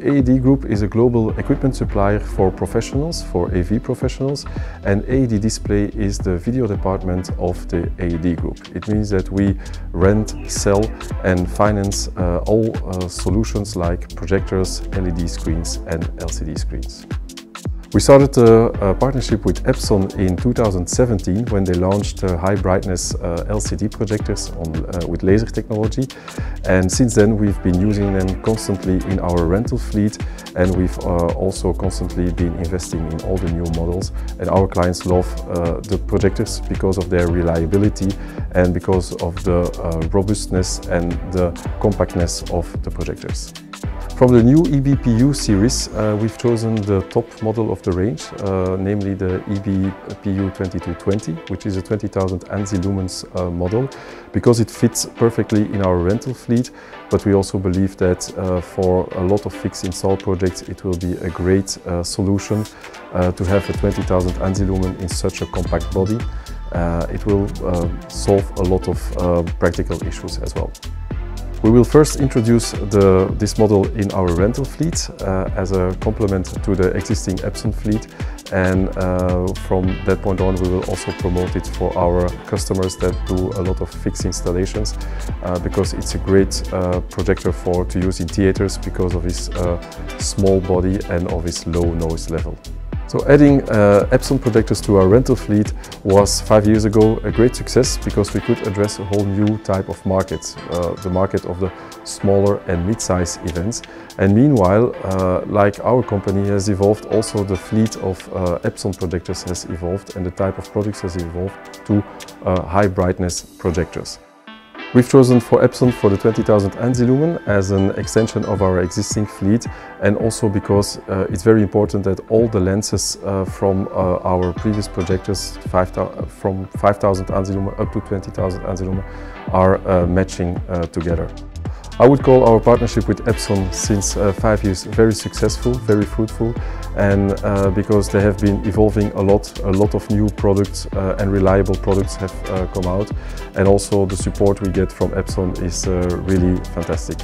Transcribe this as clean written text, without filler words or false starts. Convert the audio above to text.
AED Group is a global equipment supplier for professionals, for AV professionals, and AED Display is the video department of the AED Group. It means that we rent, sell and finance all solutions like projectors, LED screens and LCD screens. We started a partnership with Epson in 2017 when they launched high brightness LCD projectors with laser technology, and since then we've been using them constantly in our rental fleet, and we've also constantly been investing in all the new models, and our clients love the projectors because of their reliability and because of the robustness and the compactness of the projectors. From the new EBPU series, we've chosen the top model of the range, namely the EBPU 2220, which is a 20,000 ANSI lumens model, because it fits perfectly in our rental fleet, but we also believe that for a lot of fixed install projects it will be a great solution to have a 20,000 ANSI lumen in such a compact body. It will solve a lot of practical issues as well. We will first introduce this model in our rental fleet as a complement to the existing Epson fleet, and from that point on we will also promote it for our customers that do a lot of fixed installations, because it's a great projector to use in theaters because of its small body and of its low noise level. So adding Epson projectors to our rental fleet was 5 years ago a great success, because we could address a whole new type of market, the market of the smaller and mid-size events. And meanwhile, like our company has evolved, also the fleet of Epson projectors has evolved, and the type of products has evolved to high brightness projectors. We've chosen for Epson for the 20,000 ANSI lumen as an extension of our existing fleet, and also because it's very important that all the lenses from our previous projectors, from 5,000 ANSI lumen up to 20,000 ANSI lumen, are matching together. I would call our partnership with Epson since 5 years very successful, very fruitful, and because they have been evolving a lot of new products and reliable products have come out, and also the support we get from Epson is really fantastic.